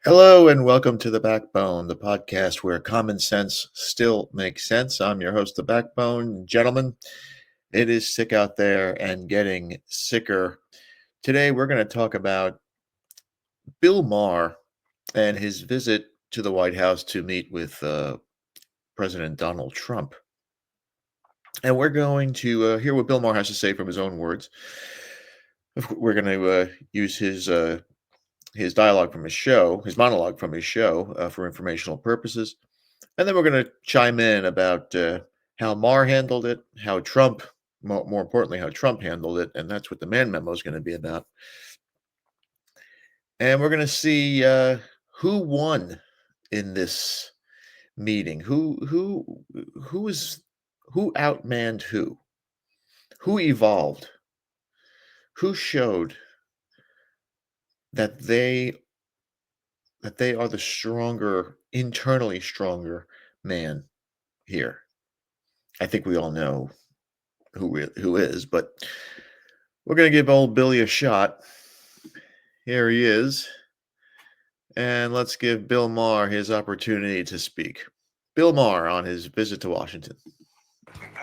Hello and welcome to The Backbone, the podcast where common sense still makes sense. I'm your host, The Backbone. Gentlemen, it is sick out there and getting sicker. Today, we're going to talk about Bill Maher and his visit to the White House to meet with President Donald Trump. And we're going to hear what Bill Maher has to say from his own words. We're going to use his dialogue from his show, his monologue from his show for informational purposes. And then we're going to chime in about how Maher handled it, how Trump, more importantly, how Trump handled it. And that's what the Mann memo is going to be about. And we're going to see who won in this meeting, who outmanned who evolved, who showed that they are the stronger, internally stronger man here. I think we all know who is, but we're going to give old Billy a shot. Here he is. And let's give Bill Maher his opportunity to speak. Bill Maher on his visit to Washington.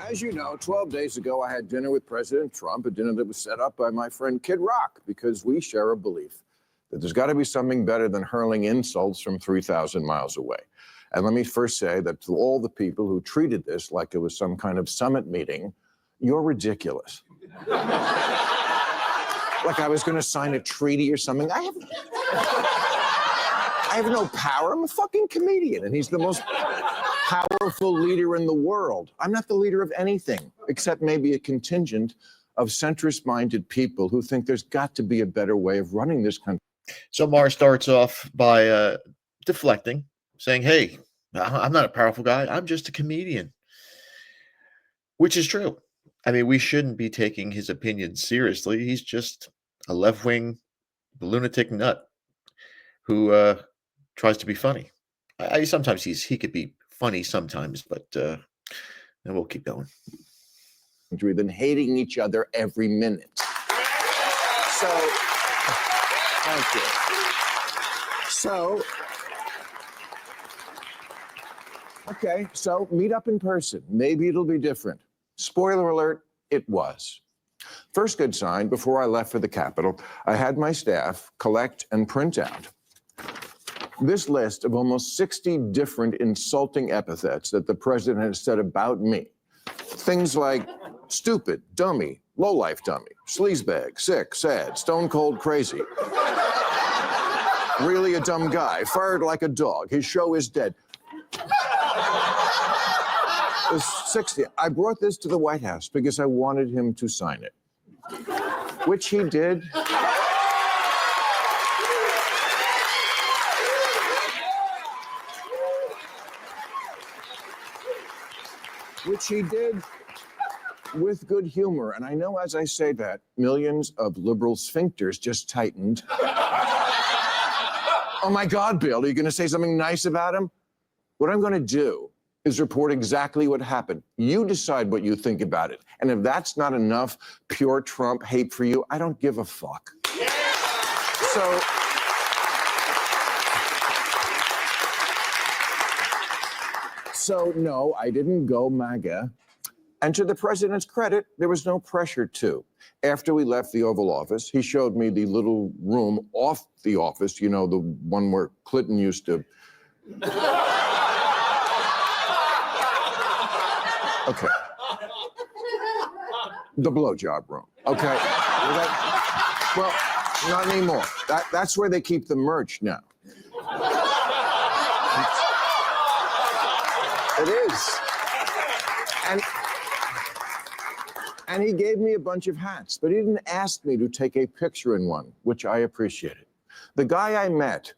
As you know, 12 days ago, I had dinner with President Trump, a dinner that was set up by my friend Kid Rock, because we share a belief that there's got to be something better than hurling insults from 3,000 miles away. And let me first say that to all the people who treated this like it was some kind of summit meeting, you're ridiculous. Like I was going to sign a treaty or something. I have no power. I'm a fucking comedian, and he's the most powerful leader in the world. I'm not the leader of anything, except maybe a contingent of centrist-minded people who think there's got to be a better way of running this country. So Maher starts off by deflecting, saying, hey, I'm not a powerful guy. I'm just a comedian, which is true. I mean, we shouldn't be taking his opinion seriously. He's just a left-wing lunatic nut who tries to be funny. Sometimes he could be funny sometimes, but then we'll keep going. Than hating each other every minute. So, thank you. So, okay, so meet up in person. Maybe it'll be different. Spoiler alert, it was. First good sign, before I left for the Capitol, I had my staff collect and print out this list of almost 60 different insulting epithets that the president has said about me. Things like stupid, dummy, lowlife dummy, sleazebag, sick, sad, stone cold crazy. Really a dumb guy, fired like a dog, his show is dead. There's 60. I brought this to the White House because I wanted him to sign it, which he did. Which he did with good humor. And I know as I say that, millions of liberal sphincters just tightened. Oh my God, Bill, are you going to say something nice about him? What I'm going to do is report exactly what happened. You decide what you think about it. And if that's not enough pure Trump hate for you, I don't give a fuck. Yeah. So no, I didn't go MAGA. And to the president's credit, there was no pressure to. After we left the Oval Office, he showed me the little room off the office, you know, the one where Clinton used to. Okay. The blowjob room. Okay. Well, not anymore. That's where they keep the merch now. It is. And he gave me a bunch of hats, but he didn't ask me to take a picture in one, which I appreciated. The guy I met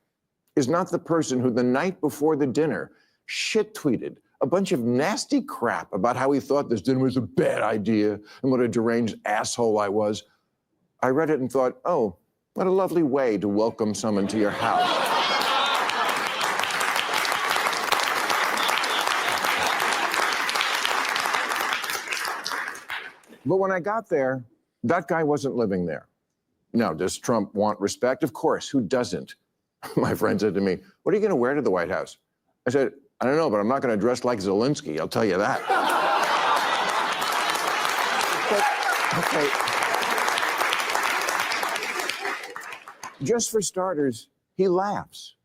is not the person who the night before the dinner shit-tweeted a bunch of nasty crap about how he thought this dinner was a bad idea and what a deranged asshole I was. I read it and thought, oh, what a lovely way to welcome someone to your house. But when I got there, that guy wasn't living there. Now, does Trump want respect? Of course, who doesn't? My friend said to me, "What are you going to wear to the White House?" I said, "I don't know, but I'm not going to dress like Zelensky, I'll tell you that." But, okay. Just for starters, he laughs.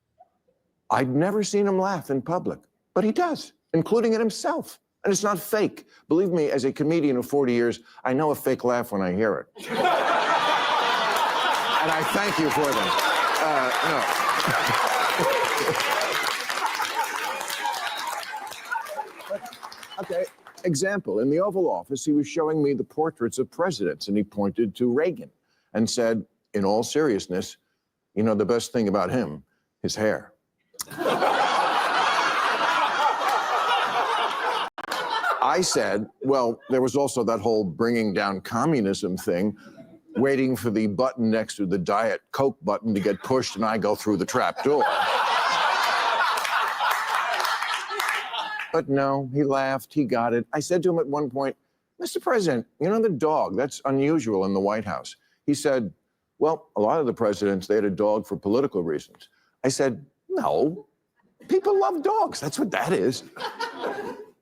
I'd never seen him laugh in public, but he does, including at himself. And it's not fake. Believe me, as a comedian of 40 years, I know a fake laugh when I hear it. And I thank you for them. No. Okay, example. In the Oval Office, he was showing me the portraits of presidents, and he pointed to Reagan and said, in all seriousness, "You know, the best thing about him, his hair." I said, "Well, there was also that whole bringing down communism thing, waiting for the button next to the Diet Coke button to get pushed and I go through the trap door." But no, he laughed, he got it. I said to him at one point, "Mr. President, you know the dog, that's unusual in the White House." He said, "Well, a lot of the presidents, they had a dog for political reasons." I said, "No, people love dogs, that's what that is."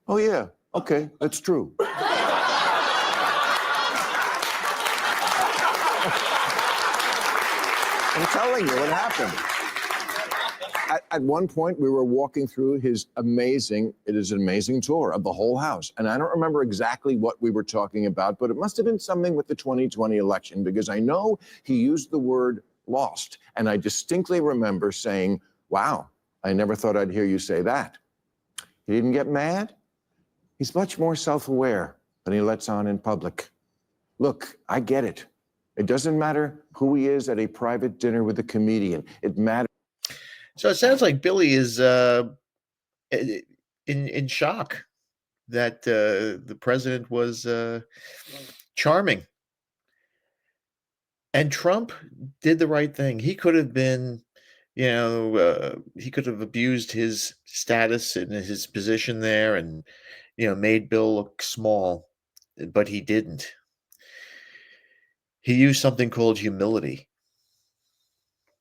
"Oh yeah, okay, that's true." I'm telling you what happened. At one point, we were walking through it is an amazing tour of the whole house. And I don't remember exactly what we were talking about, but it must have been something with the 2020 election, because I know he used the word lost. And I distinctly remember saying, "Wow, I never thought I'd hear you say that." He didn't get mad. He's much more self-aware than he lets on in public. Look, I get it. It doesn't matter who he is at a private dinner with a comedian. It matters. So it sounds like Billy is in shock that the president was charming. And Trump did the right thing. He could have been, he could have abused his status and his position there and, made Bill look small, but he didn't. He used something called humility.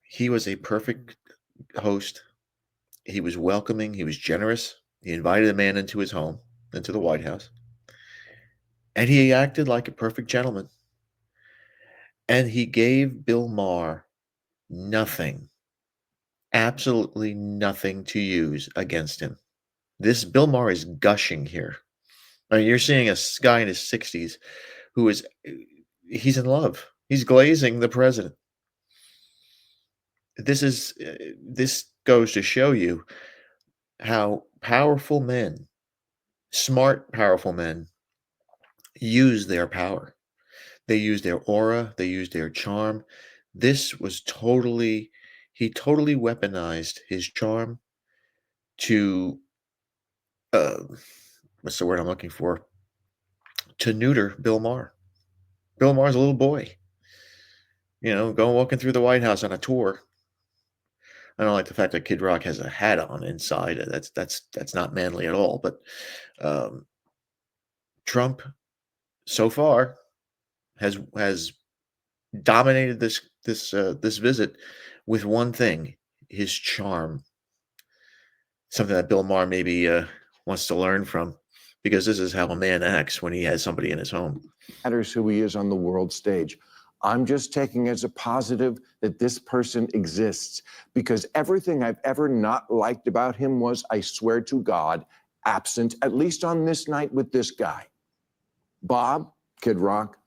He was a perfect host. He was welcoming. He was generous. He invited the man into his home, into the White House. And he acted like a perfect gentleman. And he gave Bill Maher nothing, absolutely nothing to use against him. This Bill Maher is gushing here. I mean, you're seeing a guy in his 60s who is, he's in love. He's glazing the president. This goes to show you how powerful men, smart, powerful men, use their power. They use their aura, they use their charm. This was he totally weaponized his charm to, what's the word I'm looking for? To neuter Bill Maher. Bill Maher's a little boy, going walking through the White House on a tour. I don't like the fact that Kid Rock has a hat on inside. That's not manly at all. But Trump, so far, has dominated this visit with one thing: his charm. Something that Bill Maher maybe wants to learn from, because this is how a man acts when he has somebody in his home. Matters who he is on the world stage. I'm just taking as a positive that this person exists, because everything I've ever not liked about him was, I swear to God, absent, at least on this night with this guy. Bob, Kid Rock,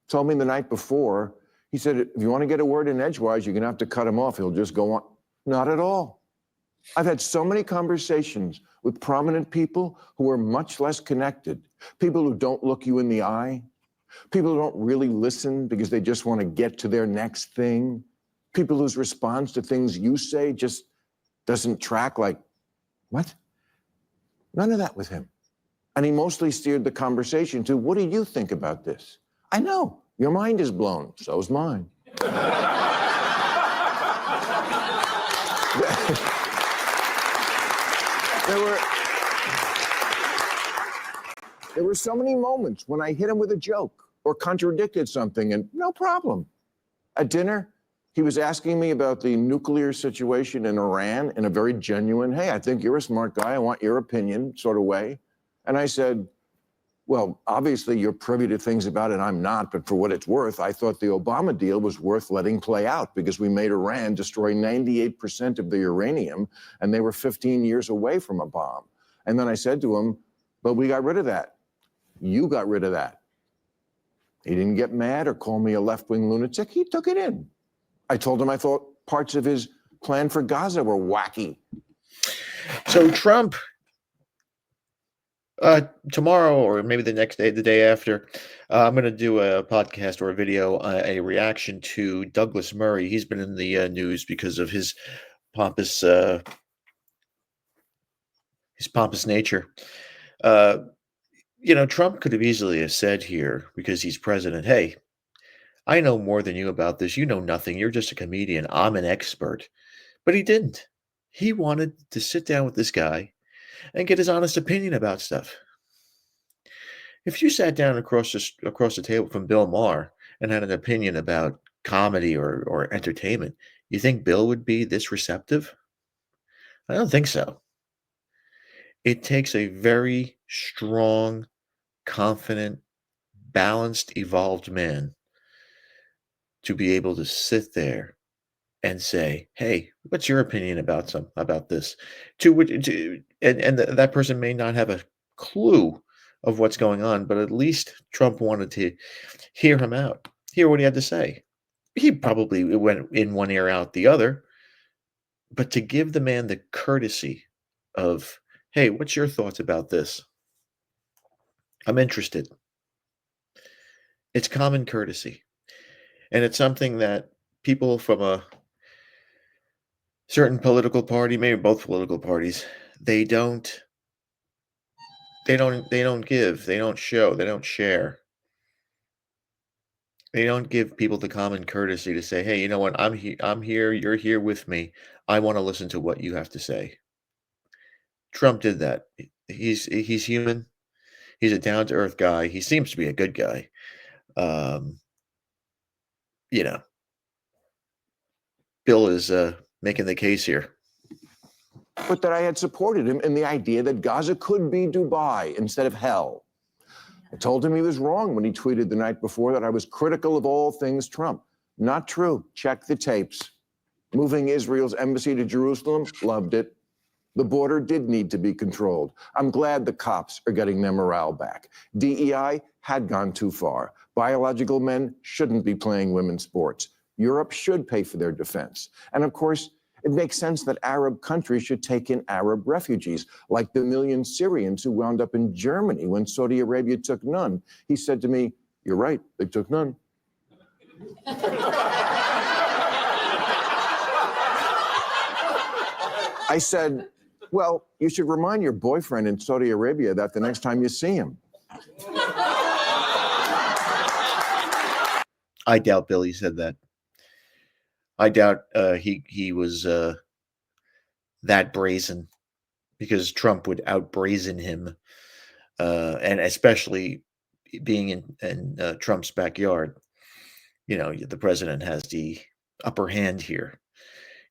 told me the night before, he said, if you want to get a word in edgewise, you're going to have to cut him off. He'll just go on. Not at all. I've had so many conversations with prominent people who are much less connected, people who don't look you in the eye, people who don't really listen because they just want to get to their next thing, people whose response to things you say just doesn't track, like, what? None of that with him. And he mostly steered the conversation to, what do you think about this? I know, your mind is blown, so's mine. There were so many moments when I hit him with a joke or contradicted something, and no problem. At dinner, He was asking me about the nuclear situation in Iran in a very genuine, hey, I think you're a smart guy. I want your opinion sort of way. And I said, well, obviously you're privy to things about it. I'm not, but for what it's worth, I thought the Obama deal was worth letting play out because we made Iran destroy 98% of the uranium and they were 15 years away from a bomb. And then I said to him, but we got rid of that. You got rid of that. He didn't get mad or call me a left-wing lunatic. He took it in. I told him I thought parts of his plan for Gaza were wacky. So Trump, tomorrow or maybe the next day, the day after, I'm going to do a podcast or a video, a reaction to Douglas Murray. He's been in the news because of his pompous nature. Trump could have easily have said here, because he's president, hey, I know more than you about this. You know nothing. You're just a comedian. I'm an expert. But he didn't. He wanted to sit down with this guy and get his honest opinion about stuff. If you sat down across the table from Bill Maher and had an opinion about comedy or entertainment, you think Bill would be this receptive? I don't think so. It takes a very strong, confident, balanced, evolved man to be able to sit there and say, "Hey, what's your opinion about this?" That person may not have a clue of what's going on, but at least Trump wanted to hear him out, hear what he had to say. He probably went in one ear out the other, but to give the man the courtesy of, "Hey, what's your thoughts about this? I'm interested." It's common courtesy. And it's something that people from a certain political party, maybe both political parties, they don't give, they don't show, they don't share. They don't give people the common courtesy to say, "Hey, you know what? I'm here, you're here with me. I want to listen to what you have to say." Trump did that. He's human. He's a down-to-earth guy. He seems to be a good guy. Um, you know, Bill is making the case here. But that I had supported him in the idea that Gaza could be Dubai instead of hell. I told him he was wrong when he tweeted the night before that I was critical of all things Trump. Not true. Check the tapes. Moving Israel's embassy to Jerusalem, loved it. The border did need to be controlled. I'm glad the cops are getting their morale back. DEI had gone too far. Biological men shouldn't be playing women's sports. Europe should pay for their defense. And of course, it makes sense that Arab countries should take in Arab refugees, like the million Syrians who wound up in Germany when Saudi Arabia took none. He said to me, "You're right, they took none." I said, "Well, you should remind your boyfriend in Saudi Arabia that the next time you see him." I doubt Billy said that. I doubt he was that brazen, because Trump would out-brazen him, and especially being in Trump's backyard. The president has the upper hand here.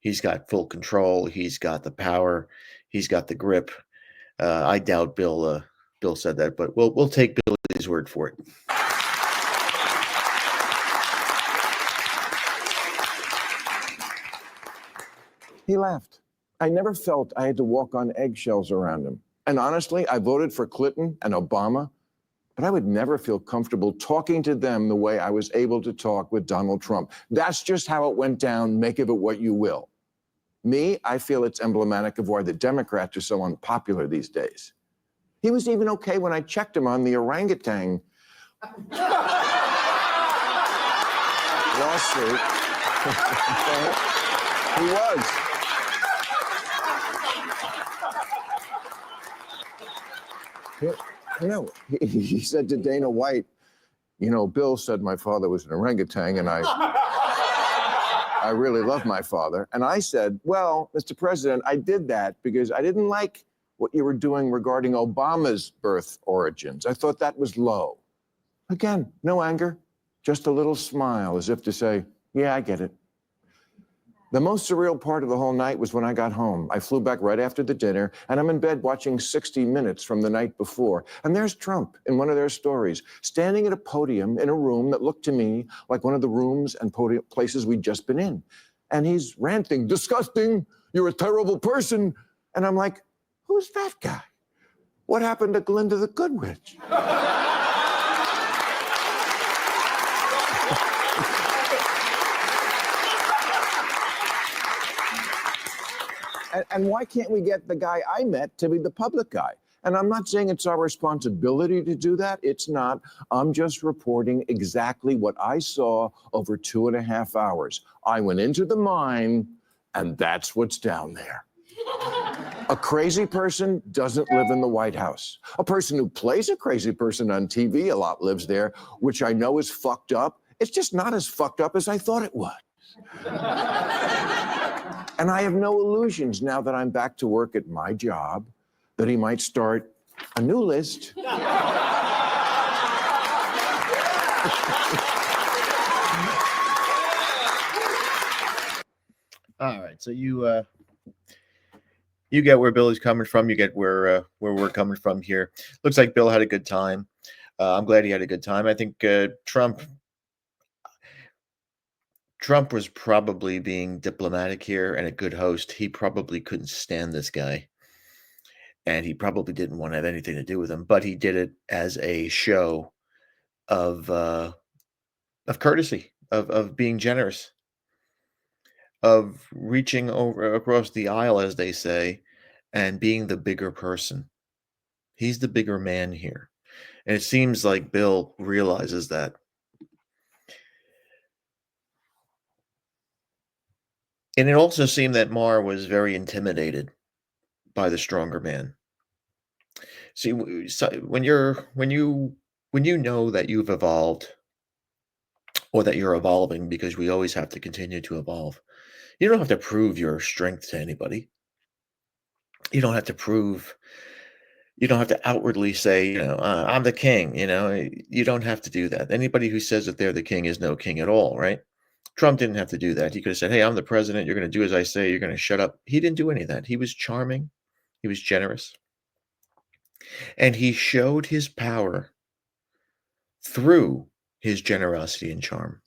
He's got full control. He's got the power. He's got the grip. I doubt Bill said that, but we'll take Billy's word for it. He laughed. I never felt I had to walk on eggshells around him. And honestly, I voted for Clinton and Obama, but I would never feel comfortable talking to them the way I was able to talk with Donald Trump. That's just how it went down. Make of it what you will. Me, I feel it's emblematic of why the Democrats are so unpopular these days. He was even okay when I checked him on the orangutan lawsuit. He was. He said to Dana White, "Bill said my father was an orangutan, and I really love my father." And I said, "Well, Mr. President, I did that because I didn't like what you were doing regarding Obama's birth origins. I thought that was low." Again, no anger, just a little smile as if to say, "Yeah, I get it." The most surreal part of the whole night was when I got home. I flew back right after the dinner, and I'm in bed watching 60 Minutes from the night before. And there's Trump in one of their stories, standing at a podium in a room that looked to me like one of the rooms and places we'd just been in. And he's ranting, disgusting, you're a terrible person. And I'm like, who's that guy? What happened to Glinda the Good Witch? And why can't we get the guy I met to be the public guy? And I'm not saying it's our responsibility to do that. It's not. I'm just reporting exactly what I saw over 2.5 hours. I went into the mine, and that's what's down there. A crazy person doesn't live in the White House. A person who plays a crazy person on TV a lot lives there, which I know is fucked up. It's just not as fucked up as I thought it was. And I have no illusions now that I'm back to work at my job that he might start a new list. All right, so you get where Billy's coming from. You get where we're coming from here. Looks like Bill had a good time. I'm glad he had a good time. I think Trump was probably being diplomatic here and a good host. He probably couldn't stand this guy, and he probably didn't want to have anything to do with him. But he did it as a show of courtesy, of being generous, of reaching over across the aisle, as they say, and being the bigger person. He's the bigger man here, and it seems like Bill realizes that. And it also seemed that Maher was very intimidated by the stronger man. See, when you know that you've evolved, or that you're evolving, because we always have to continue to evolve. You don't have to prove your strength to anybody. You don't have to prove. You don't have to outwardly say, I'm the king. You don't have to do that. Anybody who says that they're the king is no king at all, right? Trump didn't have to do that. He could have said, hey, I'm the president. You're going to do as I say. You're going to shut up. He didn't do any of that. He was charming. He was generous. And he showed his power through his generosity and charm.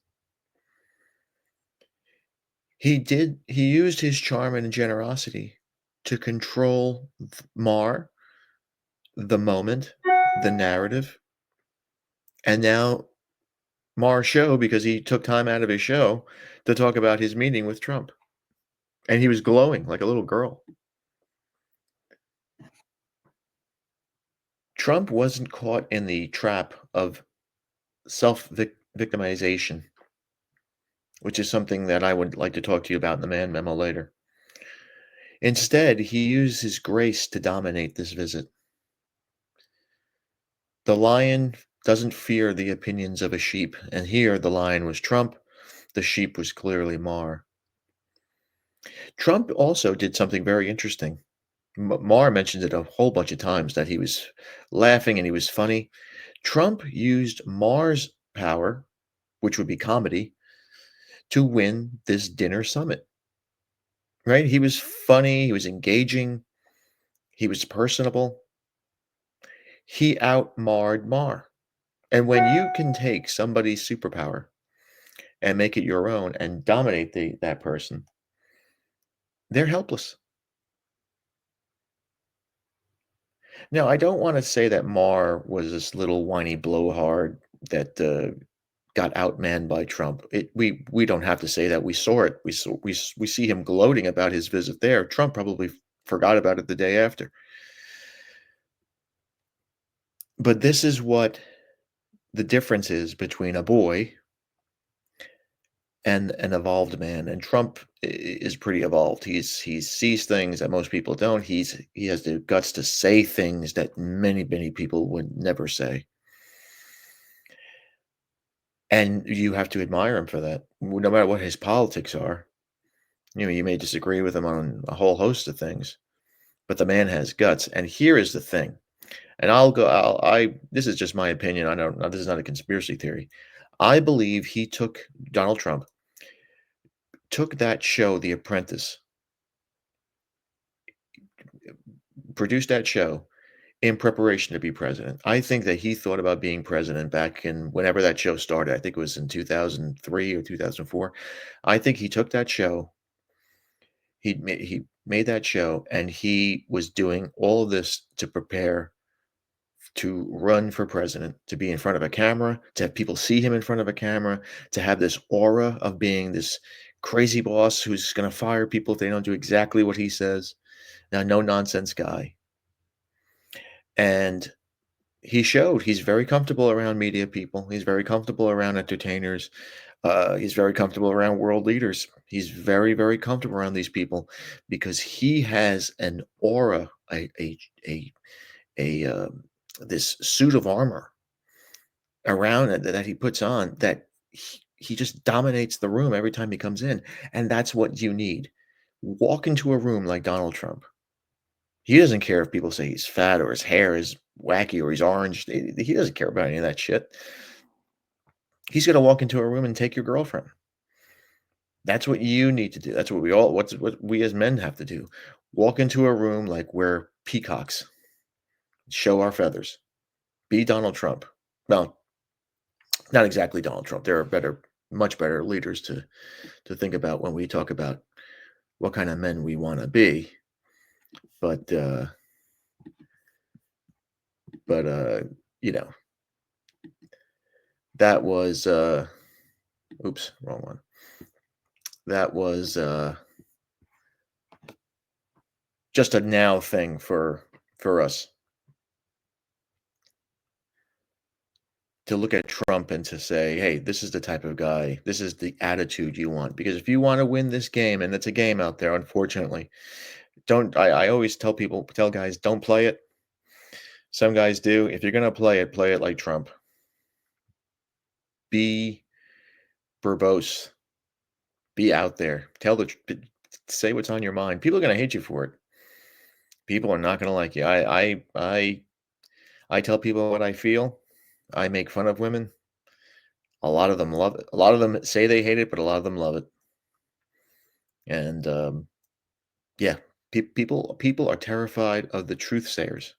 He used his charm and generosity to control Maher, the moment, the narrative. And now Maher's show, because he took time out of his show to talk about his meeting with Trump. And he was glowing like a little girl. Trump wasn't caught in the trap of self-victimization, which is something that I would like to talk to you about in the Man Memo later. Instead, he used his grace to dominate this visit. The lion doesn't fear the opinions of a sheep, and here the lion was Trump, the sheep was clearly Maher. Trump also did something very interesting. Maher mentioned it a whole bunch of times, that he was laughing and he was funny. Trump used Maher's power, which would be comedy, to win this dinner summit. Right? He was funny, he was engaging, he was personable. He outmarred Maher. And when you can take somebody's superpower and make it your own and dominate that person, they're helpless. Now, I don't want to say that Maher was this little whiny blowhard that got outmanned by Trump. We don't have to say that. We saw it. We see him gloating about his visit there. Trump probably forgot about it the day after. But this is what the difference is between a boy and an evolved man. And Trump is pretty evolved. He sees things that most people don't. He has the guts to say things that many people would never say. And you have to admire him for that, no matter what his politics are. You may disagree with him on a whole host of things, but the man has guts. And here is the thing. And this is just my opinion. This is not a conspiracy theory. I believe he took Donald Trump, took that show, The Apprentice, produced that show in preparation to be president. I think that he thought about being president back in whenever that show started. I think it was in 2003 or 2004. I think he took that show, he made that show, and he was doing all of this to prepare to run for president, to be in front of a camera, to have people see him in front of a camera, to have this aura of being this crazy boss who's going to fire people if they don't do exactly what he says. Now, no nonsense guy. And he showed he's very comfortable around media people. He's very comfortable around entertainers. He's very comfortable around world leaders. He's very, very comfortable around these people because he has an aura, a this suit of armor around it that he puts on that he just dominates the room every time he comes in, and that's what you need. Walk into a room like Donald Trump. He doesn't care if people say he's fat or his hair is wacky or he's orange. He doesn't care about any of that shit. He's gonna walk into a room and take your girlfriend. That's what you need to do. That's what what we as men have to do. Walk into a room like we're peacocks. Show our feathers. Be Donald Trump. Well, not exactly Donald Trump. There are much better leaders to think about when we talk about what kind of men we want to be. But you know, that was oops, wrong one. That was just a now thing for us to look at Trump and to say, hey, this is the type of guy, this is the attitude you want. Because if you want to win this game, and it's a game out there, unfortunately, I always tell guys, don't play it. Some guys do. If you're going to play it like Trump. Be verbose. Be out there. Say what's on your mind. People are going to hate you for it. People are not going to like you. I tell people what I feel. I make fun of women. A lot of them love it. A lot of them say they hate it, but a lot of them love it. And yeah, people are terrified of the truth sayers.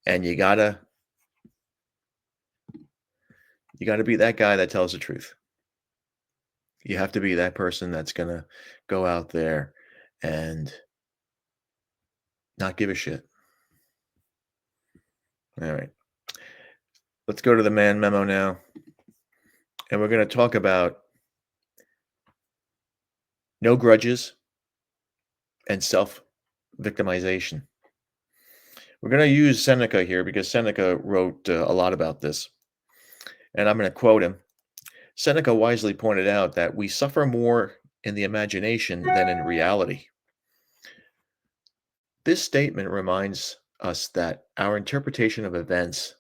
And you gotta be that guy that tells the truth. You have to be that person that's gonna go out there and not give a shit. All right. Let's go to the man memo now. And we're going to talk about no grudges and self-victimization. We're going to use Seneca here because Seneca wrote a lot about this. And I'm going to quote him. Seneca wisely pointed out that we suffer more in the imagination than in reality. This statement reminds us that our interpretation of events,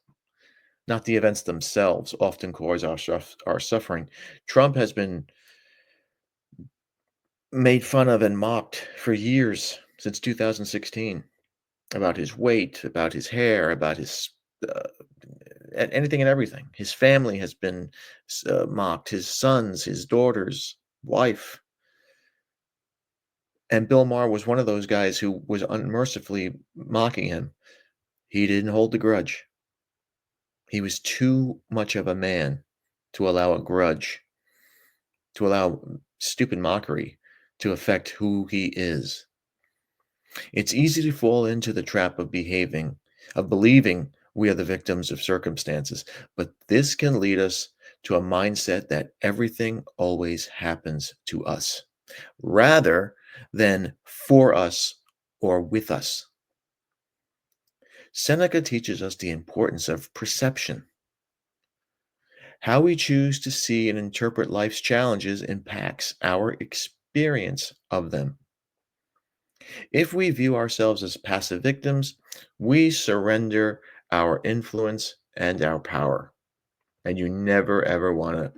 not the events themselves, often cause our suffering. Trump has been made fun of and mocked for years, since 2016, about his weight, about his hair, about his anything and everything. His family has been mocked, his sons, his daughters, wife. And Bill Maher was one of those guys who was unmercifully mocking him. He didn't hold the grudge. He was too much of a man to allow a grudge, to allow stupid mockery to affect who he is. It's easy to fall into the trap of believing we are the victims of circumstances, but this can lead us to a mindset that everything always happens to us, rather than for us or with us. Seneca teaches us the importance of perception. How we choose to see and interpret life's challenges impacts our experience of them. If we view ourselves as passive victims, we surrender our influence and our power. And you never, ever want to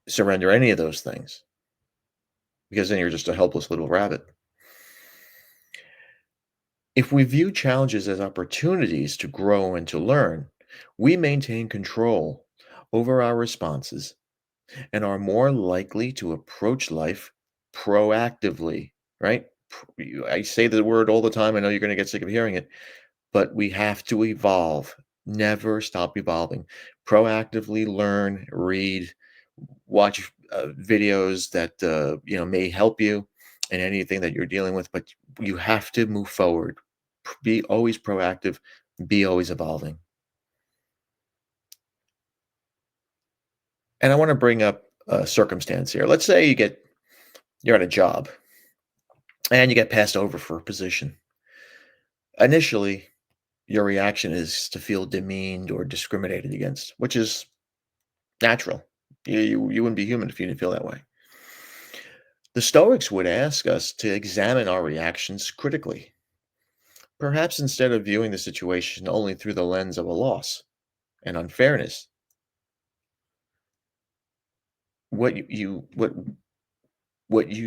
surrender any of those things, because then you're just a helpless little rabbit. If we view challenges as opportunities to grow and to learn, we maintain control over our responses and are more likely to approach life proactively, right? I say the word all the time. I know you're going to get sick of hearing it, but we have to evolve. Never stop evolving. Proactively learn, read, watch videos that may help you in anything that you're dealing with. But you have to move forward. Be always proactive. Be always evolving. And I want to bring up a circumstance here. Let's say you're at a job and you get passed over for a position. Initially, your reaction is to feel demeaned or discriminated against, which is natural. You wouldn't be human if you didn't feel that way. The Stoics would ask us to examine our reactions critically, perhaps instead of viewing the situation only through the lens of a loss and unfairness. What you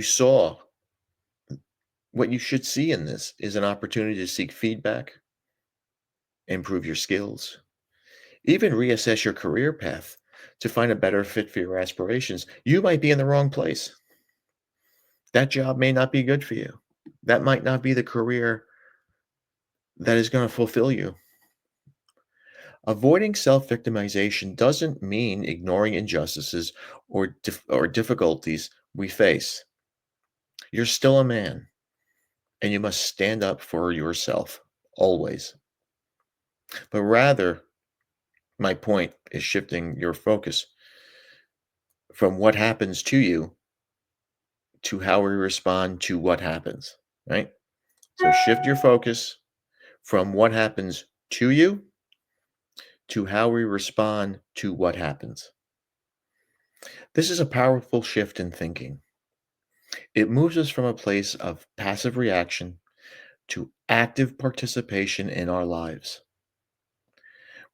saw, what you should see in this is an opportunity to seek feedback, improve your skills, even reassess your career path to find a better fit for your aspirations. You might be in the wrong place. That job may not be good for you. That might not be the career that is going to fulfill you. Avoiding self victimization doesn't mean ignoring injustices or difficulties we face. You're still a man, and you must stand up for yourself always. But rather, my point is shifting your focus from what happens to you to how we respond to what happens, right? So shift your focus from what happens to you to how we respond to what happens. This is a powerful shift in thinking. It moves us from a place of passive reaction to active participation in our lives.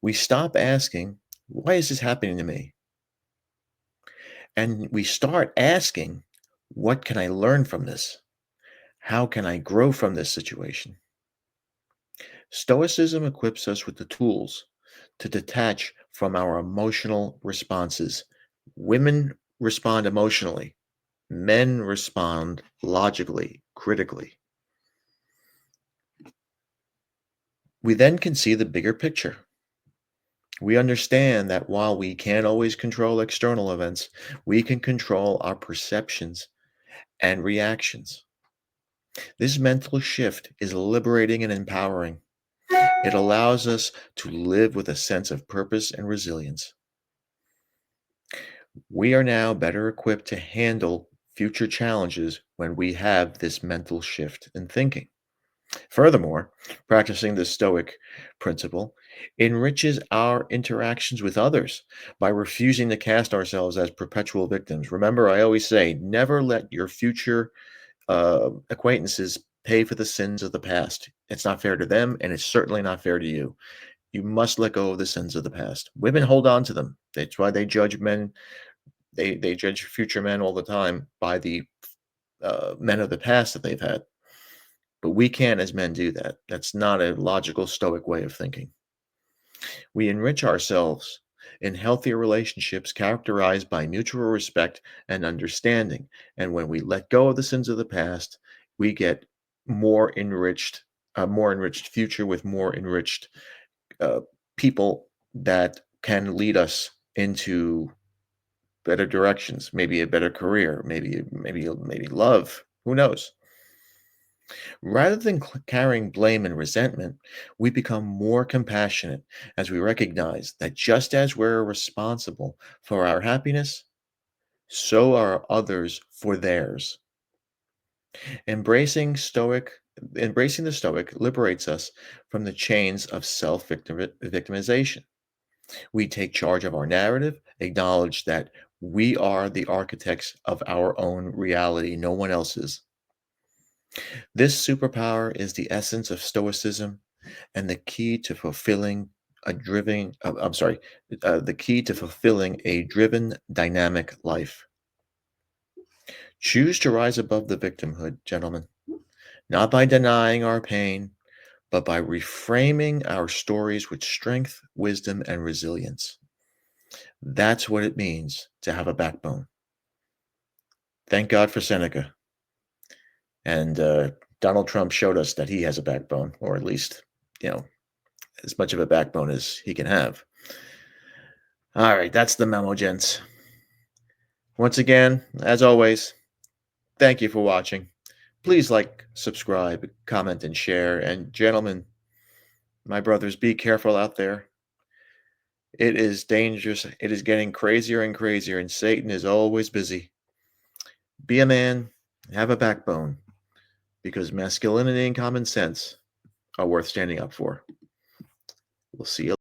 We stop asking, why is this happening to me? And we start asking, what can I learn from this? How can I grow from this situation? Stoicism equips us with the tools to detach from our emotional responses. Women respond emotionally, men respond logically, critically. We then can see the bigger picture. We understand that while we can't always control external events, we can control our perceptions and reactions. This mental shift is liberating and empowering. It allows us to live with a sense of purpose and resilience. We are now better equipped to handle future challenges when we have this mental shift in thinking. Furthermore, practicing the Stoic principle enriches our interactions with others by refusing to cast ourselves as perpetual victims. Remember, I always say, never let your future acquaintances pay for the sins of the past. It's not fair to them, and it's certainly not fair to you. You must let go of the sins of the past. Women hold on to them. That's why they judge men. They judge future men all the time by the men of the past that they've had. But we can't, as men, do that. That's not a logical, stoic way of thinking. We enrich ourselves in healthier relationships characterized by mutual respect and understanding. And when we let go of the sins of the past, we get a more enriched future with more enriched people that can lead us into better directions, maybe a better career, maybe love. Who knows? Rather than carrying blame and resentment, we become more compassionate as we recognize that just as we're responsible for our happiness, so are others for theirs. Embracing the Stoic liberates us from the chains of self-victimization. We take charge of our narrative, acknowledge that we are the architects of our own reality, no one else's. This superpower is the essence of Stoicism and the key to fulfilling the key to fulfilling a driven, dynamic life. Choose to rise above the victimhood, gentlemen, not by denying our pain, but by reframing our stories with strength, wisdom, and resilience. That's what it means to have a backbone. Thank God for Seneca. And Donald Trump showed us that he has a backbone, or at least, as much of a backbone as he can have. All right, that's the memo, gents. Once again, as always, thank you for watching. Please like, subscribe, comment, and share. And gentlemen, my brothers, be careful out there. It is dangerous. It is getting crazier and crazier, and Satan is always busy. Be a man, have a backbone, because masculinity and common sense are worth standing up for. We'll see you.